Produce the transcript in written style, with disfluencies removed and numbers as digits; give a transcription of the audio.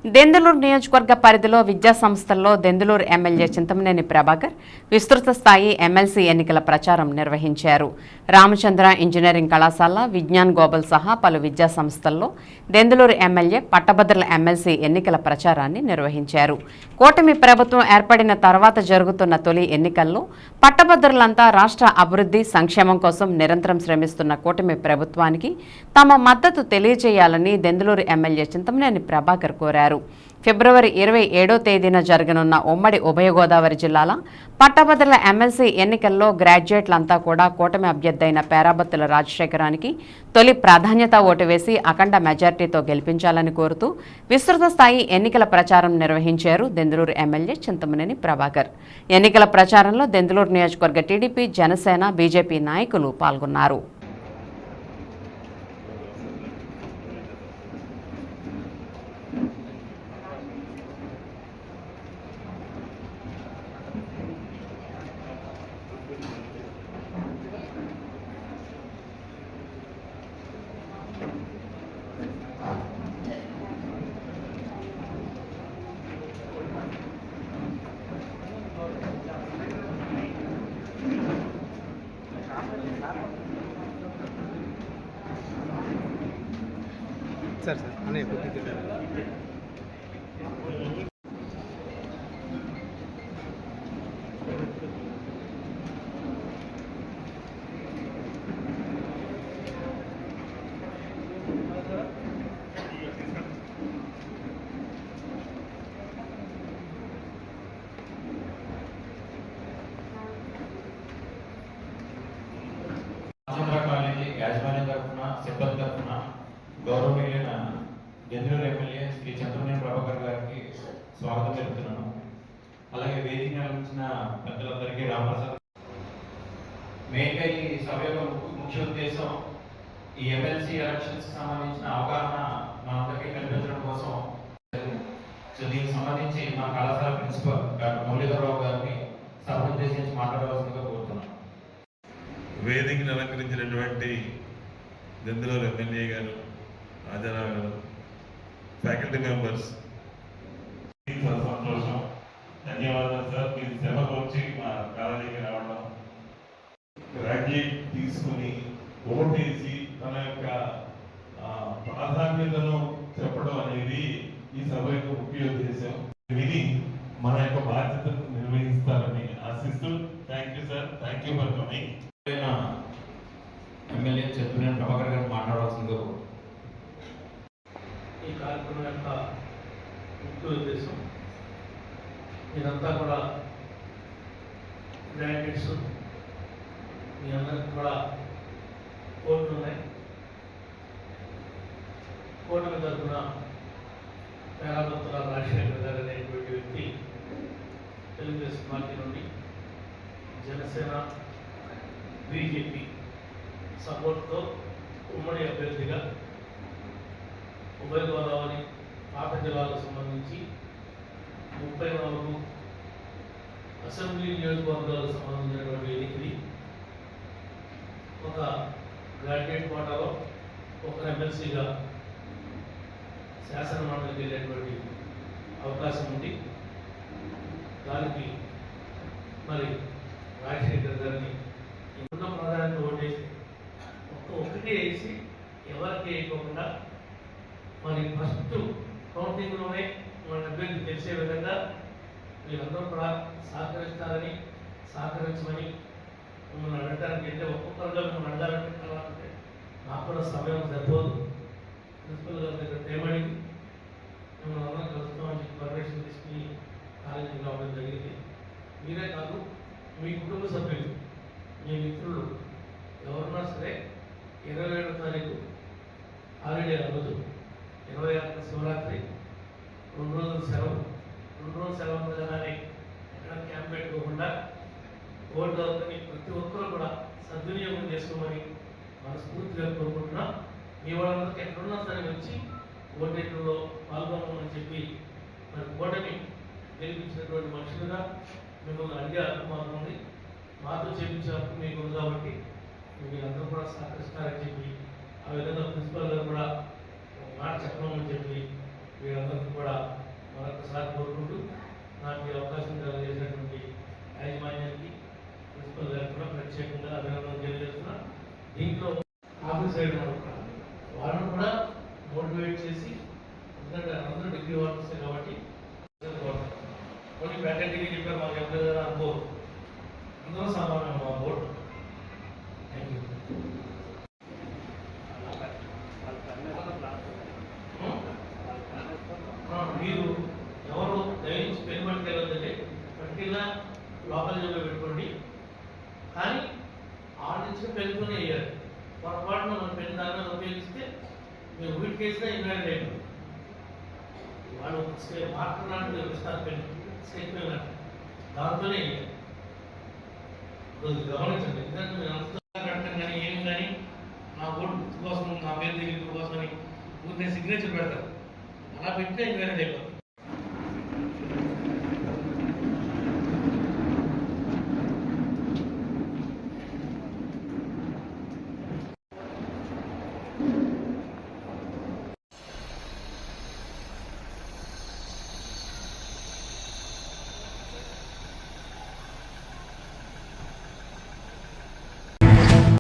దెందులూరు నియోజకవర్గ పరిధిలో విద్యా సంస్థల్లో దెందులూరు ఎమ్మెల్యే చింతమనేని ప్రభాకర్ విస్తృత స్థాయి ఎమ్మెల్సీ ఎన్నికల ప్రచారం నిర్వహించారు. రామచంద్ర ఇంజనీరింగ్ కళాశాల, విజ్ఞాన్ గోబల్ సహా పలు విద్యా సంస్థల్లో దెందులూరు ఎమ్మెల్యే పట్టభద్రుల ఎమ్మెల్సీ ఎన్నికల ప్రచారాన్ని నిర్వహించారు. కూటమి ప్రభుత్వం ఏర్పడిన తర్వాత జరుగుతున్న తొలి ఎన్నికల్లో పట్టభద్రులంతా రాష్ట్ర అభివృద్ధి సంక్షేమం కోసం నిరంతరం శ్రమిస్తున్న కూటమి ప్రభుత్వానికి తమ మద్దతు తెలియజేయాలని దెందులూరు ఎమ్మెల్యే చింతమనేని ప్రభాకర్ కోరారు. ఫిబ్రవరి 27వ తేదీన జరగనున్న ఉమ్మడి ఉభయ గోదావరి జిల్లాల పట్టభద్రుల ఎమ్మెల్సీ ఎన్నికల్లో గ్రాడ్యుయేట్లంతా కూడా కూటమి అభ్యర్థి అయిన పేరాబత్తుల రాజశేఖరానికి తొలి ప్రాధాన్యత ఓటు వేసి అఖండ మెజార్టీతో గెలిపించాలని కోరుతూ విస్తృత స్థాయి ఎన్నికల ప్రచారం నిర్వహించారు దెందులూరు ఎమ్మెల్యే చింతమనేని ప్రభాకర్. ఎన్నికల ప్రచారంలో దెందులూరు నియోజకవర్గ టీడీపీ, జనసేన, బీజేపీ నాయకులు పాల్గొన్నారు. सर नहीं యాజమాన్యం తరఫున సిబ్బంది తరఫున గౌరవనీయులైన దెందులూరు ఎమ్మెల్యే శ్రీ చింతమనేని ప్రభాకర్ గారికి స్వాగతం తెలుపుతున్నాను. అలాగే వేదిక నిర్వహించిన పెద్దలందరికీ రామప్రసాద్. మెయిన్గా ఈ సభ యొక్క ముఖ్య ఉద్దేశం ఈ ఎమ్మెల్సీ ఎలక్షన్స్ సంబంధించిన అవగాహన మనందరికీ కల్పించడం కోసం. సో దీనికి సంబంధించి మా కళాశాల ప్రిన్సిపల్ డాక్టర్ మురళీధరరావు గారిని సభ ఉద్దేశించి మాట్లాడవలసిందిగా కోరుతున్నాను. వేదికను అలంకరించినటువంటి దెందులూరు ఎమ్మెల్యే గారు, రాజారావు గారు, ఫ్యాకల్టీ మెంబర్స్, సంతోషం. ధన్యవాదాలు సార్. మీరు శ్రమకు వచ్చి మా కాలేజీకి రావడం, గ్రాడ్యుయేట్ తీసుకుని ఓటేసి తన యొక్క ప్రాధాన్యతను చెప్పడం అనేది ఈ సభ యొక్క ముఖ్య ఉద్దేశం. విని మన యొక్క బాధ్యతను నిర్వహిస్తారని ఆశిస్తూ thank you sir. Thank you for coming. MLA Chintamaneni Prabhakar గారు మాట్లాడవలసిందిగా. ఈ కార్యక్రమం యొక్క ముఖ్య ఉద్దేశం మీరంతా కూడా గ్రాడ్యుయేట్స్, మీ అందరికి కూడా ఓట్లు ఉన్నాయి. ఓట్ల తరఫున పేరాబత్తుల రాజశేఖర్ గారు అనేటువంటి వ్యక్తి తెలుగుదేశం పార్టీ నుండి జనసేన, బీజేపీ సపోర్ట్తో ఉమ్మడి అభ్యర్థిగా ఉభయ గోదావరి పాత జిల్లాలకు సంబంధించి 34 అసెంబ్లీ నియోజకవర్గాలకు సంబంధించినటువంటి ఎన్నికలు ఒక గ్రాడ్యుయేట్ కోటాలో ఒక ఎమ్మెల్సీగా శాసన మండలికి వెళ్ళేటువంటి అవకాశం ఉంది. దానికి మరి రాజశేఖర్ గారిని ఎన్నో ప్రాధాన్యత ఓటేసి ఒకటే వేసి ఎవరికి వేయకుండా మరి ఫస్ట్ కౌంటింగ్లోనే మన అభ్యర్థి తెలిసే విధంగా మీరందరూ కూడా సహకరించమని మిమ్మల్ని అడగడానికి. అంటే ఒక్కొక్కరిలో మిమ్మల్ని అడగాలంటే నాకు కూడా సమయం సరిపోదు. ప్రిన్సిపల్ గారి దగ్గర తేమడి మిమ్మల్ని అందరం కలుస్తామని చెప్పి పర్మిషన్ తీసుకుని కాలేజీకి రావడం జరిగింది. మీరే కాదు, మీ కుటుంబ సభ్యులు, మీ మిత్రులు ఎవరున్నా సరే 27వ తారీఖు హాలిడే, ఆ రోజు 26 శివరాత్రి, 2 రోజులు సెలవు. 2 రోజులు సెలవు ఉండగానే ఎక్కడ క్యాంప్ పెట్టుకోకుండా ఓటు దొరకని ప్రతి ఒక్కరూ కూడా సద్వినియోగం చేసుకోమని మనస్ఫూర్తిగా కోరుకుంటున్నాం. మీ వాళ్ళందరికీ ఎక్కడున్నా సరే వచ్చి ఓటేట్లలో పాల్గొనమని చెప్పి మరి ఓటమి గెలిపించినటువంటి మనుషులుగా మిమ్మల్ని అడిగే అభిమానం ఉంది. మాతో చేయించినప్పుడు మీకు ఉంది కాబట్టి మీరందరూ కూడా సహకరిస్తారని చెప్పి ఆ విధంగా ప్రిన్సిపల్ గారు కూడా మాట చెప్పమని చెప్పి వీళ్ళందరికీ కూడా అందరూ సమానం మా బోర్డు. Thank you. మీరు ఎవరు దయచేసి పెన్ పట్టుకెళ్ళొద్దండి, పట్టుకెళ్ళినా లోపల జోబులో పెట్టుకోండి. కానీ ఆర్డర్ పెన్తోనే వేయాలి. పొరపాటున మనం పెన్ దాని మీద ఉపయోగిస్తే మీరు వీటికి వేసినా ఇన్వాలిడ్ అయిపోయింది. వాళ్ళు మార్కర్ లాంటివి ఇస్తారు, పెన్ స్కెచ్ పెన్ లాంటి దాంతోనే వేయాలి. గమనించండి, ఎందుకంటే మీరు కట్టడం కానీ ఏం కానీ నా బోర్డు గుర్తు కోసం, నా పేరు దగ్గర కోసం అని ఊరికే సిగ్నేచర్ పెడతారు. అలా పెట్టినా ఇన్వాలిడ్ అయిపోతుంది.